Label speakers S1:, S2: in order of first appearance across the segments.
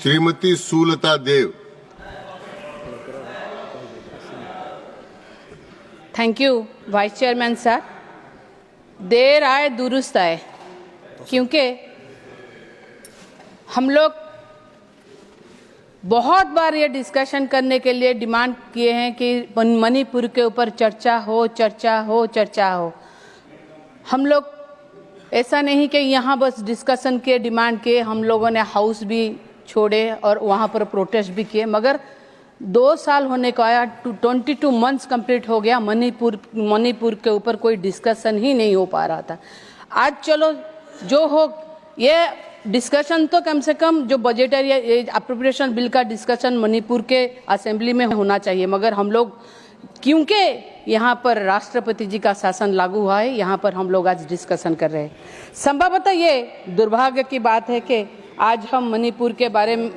S1: Shrimati Sulata Dev.
S2: Thank you vice chairman sir. देर आए दुरुस्त आए, क्योंकि हम लोग बहुत बार ये डिस्कशन करने के लिए डिमांड किए हैं कि मणिपुर के ऊपर चर्चा हो, चर्चा हो, चर्चा हो। हम लोग ऐसा नहीं कि यहाँ बस डिस्कशन के डिमांड किए, हम लोगों ने हाउस भी छोड़े और वहाँ पर प्रोटेस्ट भी किए, मगर 2 साल होने को आया, 22 मंथ्स कंप्लीट हो गया, मणिपुर के ऊपर कोई डिस्कशन ही नहीं हो पा रहा था। आज चलो जो हो, ये डिस्कशन तो कम से कम जो बजटरी अप्रोप्रिएशन बिल का डिस्कशन मणिपुर के असेंबली में होना चाहिए, मगर हम लोग क्योंकि यहाँ पर राष्ट्रपति जी का शासन लागू हुआ है, यहाँ पर हम लोग आज डिस्कशन कर रहे हैं। संभवतः ये दुर्भाग्य की बात है कि आज हम मणिपुर के बारे में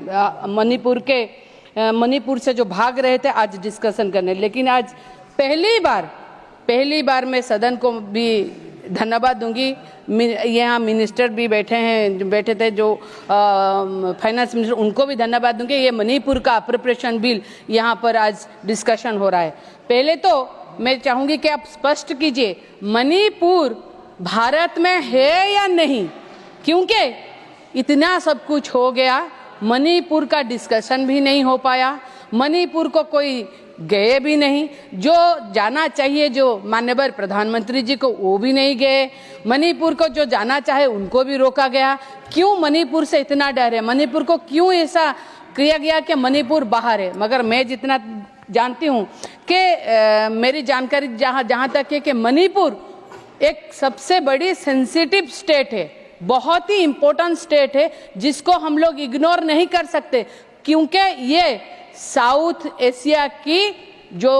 S2: मणिपुर से जो भाग रहे थे आज डिस्कशन करने, लेकिन आज पहली बार मैं सदन को भी धन्यवाद दूंगी। यहाँ मिनिस्टर भी बैठे थे जो फाइनेंस मिनिस्टर, उनको भी धन्यवाद दूंगी। ये मणिपुर का अप्रोप्रिएशन बिल यहाँ पर आज डिस्कशन हो रहा है। पहले तो मैं चाहूंगी कि आप स्पष्ट कीजिए मणिपुर भारत में है या नहीं, क्योंकि इतना सब कुछ हो गया, मणिपुर का डिस्कशन भी नहीं हो पाया, मणिपुर को कोई गए भी नहीं, जो जाना चाहिए जो माननीय प्रधानमंत्री जी को वो भी नहीं गए, मणिपुर को जो जाना चाहे उनको भी रोका गया। क्यों मणिपुर से इतना डर है? मणिपुर को क्यों ऐसा किया गया कि मणिपुर बाहर है? मगर मैं जितना जानती हूँ कि मेरी जानकारी जहाँ तक है कि मणिपुर एक सबसे बड़ी सेंसिटिव स्टेट है, बहुत ही इम्पोर्टेंट स्टेट है, जिसको हम लोग इग्नोर नहीं कर सकते, क्योंकि ये साउथ एशिया की जो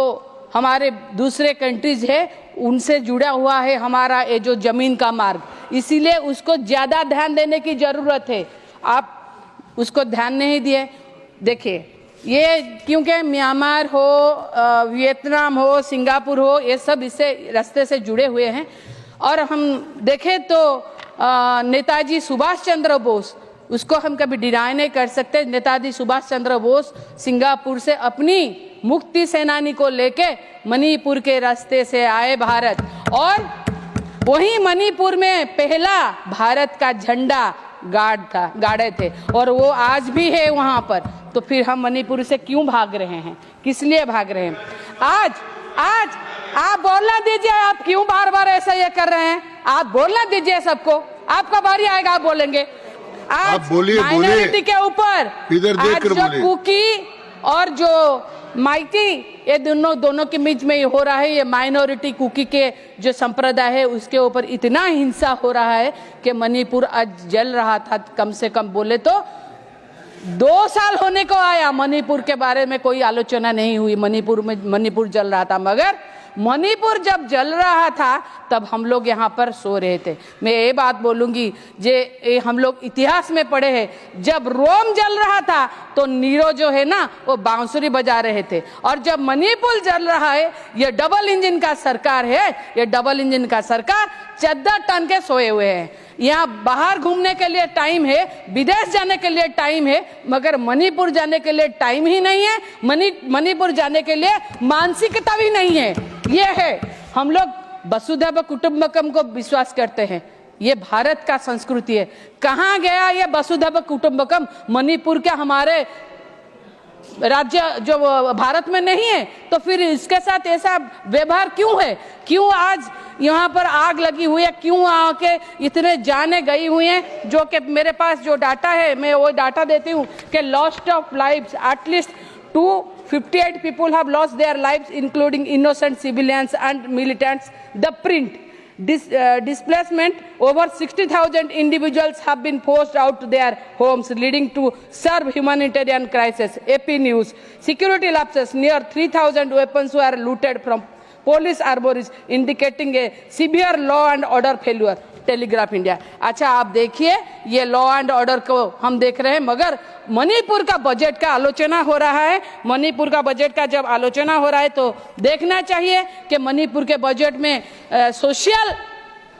S2: हमारे दूसरे कंट्रीज है उनसे जुड़ा हुआ है हमारा ये जो जमीन का मार्ग, इसीलिए उसको ज़्यादा ध्यान देने की ज़रूरत है। आप उसको ध्यान नहीं दिए। देखिए ये क्योंकि म्यांमार हो, वियतनाम हो, सिंगापुर हो, ये सब इससे रास्ते से जुड़े हुए हैं। और हम देखें तो नेताजी सुभाष चंद्र बोस, उसको हम कभी डिनाई नहीं कर सकते। नेताजी सुभाष चंद्र बोस सिंगापुर से अपनी मुक्ति सेनानी को लेके मणिपुर के रास्ते से आए भारत, और वही मणिपुर में पहला भारत का झंडा गाड़े थे, और वो आज भी है वहाँ पर। तो फिर हम मणिपुर से क्यों भाग रहे हैं, किस लिए भाग रहे हैं? आज आप बोलना दीजिए, आप क्यों बार बार ऐसा ये कर रहे हैं? आप बोलना दीजिए सबको, आपका बारी आएगा, आप बोलेंगे। आज माइनॉरिटी के ऊपर आज जो कुकी और जो माइटी, ये दोनों के बीच में हो रहा है, ये माइनॉरिटी कुकी के जो संप्रदाय है उसके ऊपर इतना हिंसा हो रहा है कि मणिपुर आज जल रहा था। कम से कम बोले तो 2 साल होने को आया, मणिपुर के बारे में कोई आलोचना नहीं हुई। मणिपुर जल रहा था, मगर मणिपुर जब जल रहा था तब हम लोग यहाँ पर सो रहे थे। मैं ये बात बोलूँगी, जे हम लोग इतिहास में पढ़े हैं, जब रोम जल रहा था तो नीरो जो है ना वो बांसुरी बजा रहे थे, और जब मणिपुर जल रहा है, ये डबल इंजन का सरकार है, ये डबल इंजन का सरकार चद्दर टन के सोए हुए हैं। यहाँ बाहर घूमने के लिए टाइम है, विदेश जाने के लिए टाइम है, मगर मणिपुर जाने के लिए टाइम ही नहीं है, मणिपुर जाने के लिए मानसिकता भी नहीं है। ये है, हम लोग वसुधैव कुटुंबकम को विश्वास करते हैं, ये भारत का संस्कृति है। कहाँ गया ये वसुधैव कुटुंबकम? मणिपुर के हमारे राज्य जो भारत में नहीं है, तो फिर इसके साथ ऐसा व्यवहार क्यों है? क्यों आज यहाँ पर आग लगी हुई है? क्यों आके इतने जाने गई हुई हैं? जो कि मेरे पास जो डाटा है मैं वो डाटा देती हूँ कि lost of lives, at least 258 people have lost their lives, including innocent civilians and militants. The print displacement, over 60,000 individuals have been forced out to their homes, leading to severe humanitarian crisis. AP News, security lapses, near 3,000 weapons were looted from police armories, indicating a severe law and order failure. Telegraph India. अच्छा, आप देखिए ये law and order को हम देख रहे हैं, मगर मणिपुर का बजट का आलोचना हो रहा है। मणिपुर का बजट का जब आलोचना हो रहा है तो देखना चाहिए कि मणिपुर के बजट में सोशल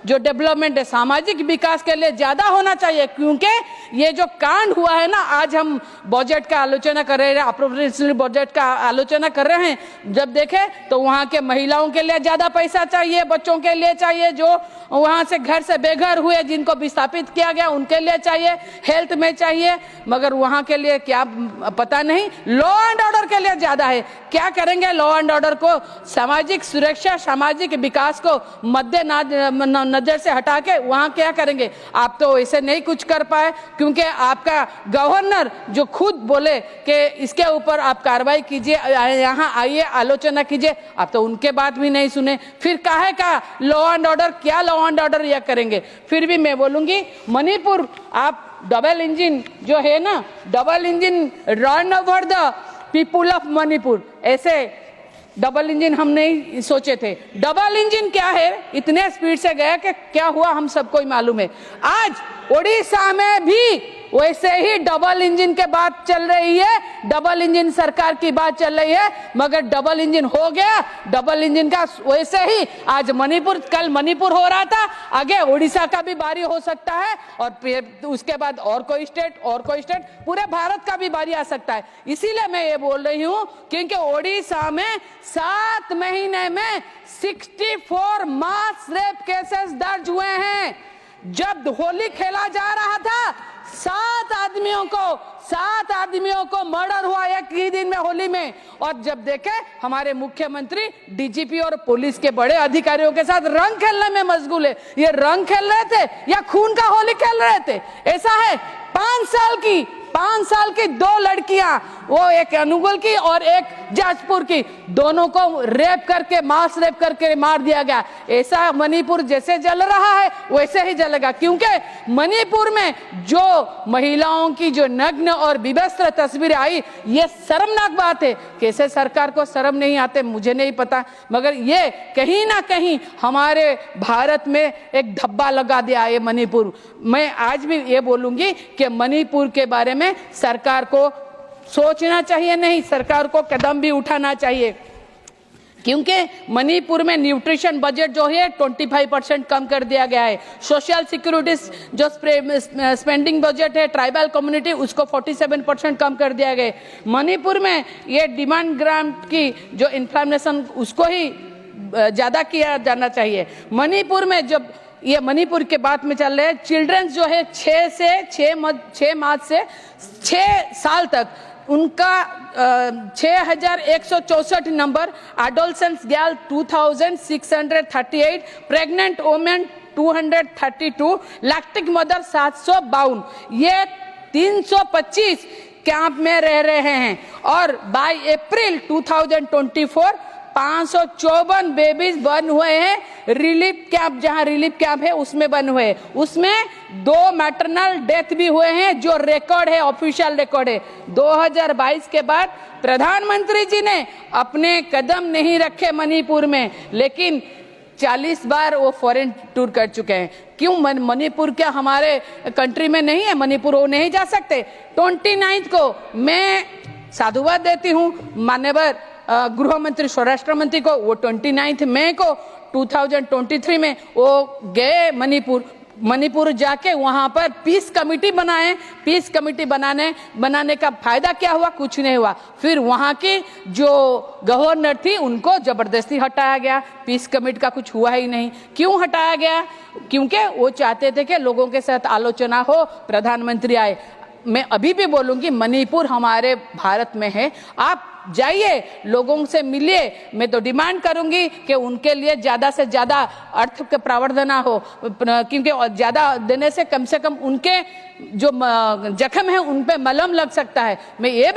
S2: जो डेवलपमेंट है, सामाजिक विकास के लिए ज्यादा होना चाहिए, क्योंकि ये जो कांड हुआ है ना, आज हम बजट का आलोचना कर रहे हैं, अप्रोप्रिएशन बजट का आलोचना कर रहे हैं, जब देखें तो वहाँ के महिलाओं के लिए ज्यादा पैसा चाहिए, बच्चों के लिए चाहिए, जो वहाँ से घर से बेघर हुए जिनको विस्थापित किया गया उनके लिए चाहिए, हेल्थ में चाहिए, मगर वहाँ के लिए क्या पता नहीं, लॉ एंड ऑर्डर के लिए ज्यादा है। क्या करेंगे लॉ एंड ऑर्डर को, सामाजिक सुरक्षा, सामाजिक विकास को मद्देनजर से हटा के वहां क्या करेंगे? आप तो ऐसे नहीं कुछ कर पाए, क्योंकि आपका गवर्नर जो खुद बोले कि इसके ऊपर आप कार्रवाई कीजिए, यहाँ आइए आलोचना कीजिए, आप तो उनके बात भी नहीं सुने। फिर काहे का लॉ एंड ऑर्डर, क्या लॉ एंड ऑर्डर यह करेंगे? फिर भी मैं बोलूंगी मणिपुर आप डबल इंजन जो है ना, double engine run over the people of Manipur, ऐसे डबल इंजन हम नहीं सोचे थे। डबल इंजन क्या है, इतने स्पीड से गया कि क्या हुआ हम सबको ही मालूम है। आज ओडिशा में भी वैसे ही डबल इंजन के बात चल रही है, डबल इंजन सरकार की बात चल रही है, मगर डबल इंजन हो गया, डबल इंजन का वैसे ही आज मणिपुर, कल मणिपुर हो रहा था, आगे ओडिशा का भी बारी हो सकता है, और फिर उसके बाद और कोई स्टेट, और कोई स्टेट, पूरे भारत का भी बारी आ सकता है। इसीलिए मैं ये बोल रही हूँ, क्योंकि ओडिशा में 7 महीने में 64 मास रेप केसेस दर्ज हुए हैं। जब होली खेला जा रहा था, 7 आदमियों को मर्डर हुआ एक ही दिन में, होली में। और जब देखे हमारे मुख्यमंत्री डीजीपी और पुलिस के बड़े अधिकारियों के साथ रंग खेलने में मशगूल है। ये रंग खेल रहे थे या खून का होली खेल रहे थे? ऐसा है, 5 साल की 2 लड़कियां, वो एक अनुगुल की और एक जाजपुर की, दोनों को रेप करके, मास रेप करके मार दिया गया। ऐसा मणिपुर जैसे जल रहा है वैसे ही जलेगा, क्योंकि मणिपुर में जो महिलाओं की जो नग्न और विवस्त्र तस्वीरें आई, ये शर्मनाक बात है। कैसे सरकार को शर्म नहीं आते मुझे नहीं पता, मगर ये कहीं ना कहीं हमारे भारत में एक धब्बा लगा दिया है मणिपुर। मैं आज भी ये बोलूंगी कि मणिपुर के बारे में सरकार को सोचना चाहिए, नहीं सरकार को कदम भी उठाना चाहिए, क्योंकि मणिपुर में न्यूट्रिशन बजट जो है 25% कम कर दिया गया है। सोशल सिक्योरिटी जो स्पेंडिंग बजट है ट्राइबल कम्युनिटी, उसको 47% कम कर दिया गया है। मणिपुर में ये डिमांड ग्रांट की जो इन्फ्लेशन, उसको ही ज्यादा किया जाना चाहिए। मणिपुर में जब ये मणिपुर के बात में चल रहे हैं, चिल्ड्रंस जो है 6 मार्च से 6 साल तक उनका 6164 number, adolescence girl 2638, pregnant women 232, lactic mother 752, ये 325 कैंप में रह रहे हैं। और बाय अप्रैल 2024 554 बेबीज बर्न हुए हैं। रिलीफ कैंप, जहां रिलीफ कैंप है उसमें बर्न हुए, उसमें 2 मैटरनल डेथ भी हुए हैं, जो रिकॉर्ड है, ऑफिशियल रिकॉर्ड है। 2022 के बाद प्रधानमंत्री जी ने अपने कदम नहीं रखे मणिपुर में, लेकिन 40 बार वो फॉरेन टूर कर चुके हैं। क्यों? मणिपुर क्या हमारे कंट्री में नहीं है? मणिपुर वो नहीं जा सकते? 29 को मैं साधुवाद देती हूँ मान्यवर गृह मंत्री, स्वराष्ट्र मंत्री को, वो 29 मई को 2023 में वो गए मणिपुर जाके वहां पर पीस कमेटी बनाए। पीस कमेटी बनाने का फायदा क्या हुआ? कुछ नहीं हुआ। फिर वहां की जो गवर्नर थी उनको जबरदस्ती हटाया गया, पीस कमेटी का कुछ हुआ ही नहीं। क्यों हटाया गया? क्योंकि वो चाहते थे कि लोगों के साथ आलोचना हो, प्रधानमंत्री आए। मैं अभी भी बोलूंगी मणिपुर हमारे भारत में है, आप जाइए, लोगों से मिलिए। मैं तो डिमांड करूंगी कि उनके लिए ज्यादा से ज्यादा अर्थ का प्रावधान हो, क्योंकि ज्यादा देने से कम उनके जो जख्म है उन पे मलहम लग सकता है। मैं ये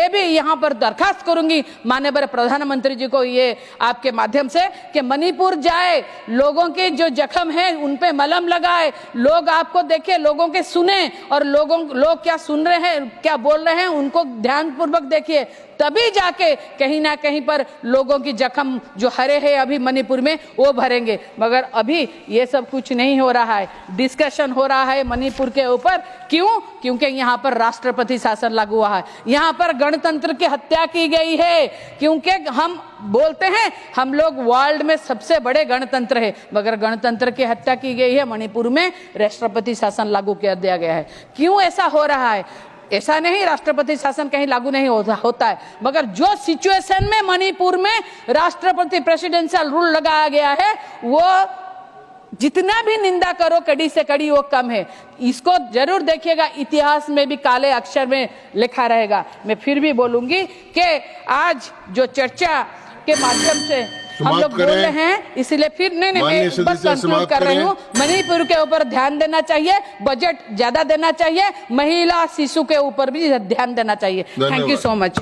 S2: भी यहाँ पर दरखास्त करूंगी माननीय प्रधानमंत्री जी को, ये आपके माध्यम से, कि मणिपुर जाए, लोगों के जो जख्म है उन पे मलहम लगाए, लोग आपको देखे, लोगों के सुने, और लोग क्या सुन रहे हैं, क्या बोल रहे हैं, उनको ध्यानपूर्वक देखिए, तभी तभी जाके कहीं ना कहीं पर लोगों की जख्म जो हरे हैं अभी मणिपुर में वो भरेंगे। मगर अभी ये सब कुछ नहीं हो रहा है। डिस्कशन हो रहा है मणिपुर के ऊपर, क्यों? क्योंकि यहाँ पर राष्ट्रपति शासन लागू हुआ है, यहाँ पर गणतंत्र की हत्या की गई है। क्योंकि हम बोलते हैं हम लोग वर्ल्ड में सबसे बड़े गणतंत्र है, मगर गणतंत्र की हत्या की गई है। मणिपुर में राष्ट्रपति शासन लागू कर दिया गया है। क्यों ऐसा हो रहा है? ऐसा नहीं राष्ट्रपति शासन कहीं लागू नहीं होता है, मगर जो सिचुएशन में मणिपुर में राष्ट्रपति प्रेसिडेंशियल रूल लगाया गया है वो जितना भी निंदा करो कड़ी से कड़ी वो कम है। इसको जरूर देखिएगा, इतिहास में भी काले अक्षर में लिखा रहेगा। मैं फिर भी बोलूंगी कि आज जो चर्चा के माध्यम से हम लोग बोल रहे हैं, इसलिए फिर नहीं मैं बस कंक्लूड कर रही हूँ। मणिपुर के ऊपर ध्यान देना चाहिए, बजट ज्यादा देना चाहिए, महिला शिशु के ऊपर भी ध्यान देना चाहिए। Thank you so much.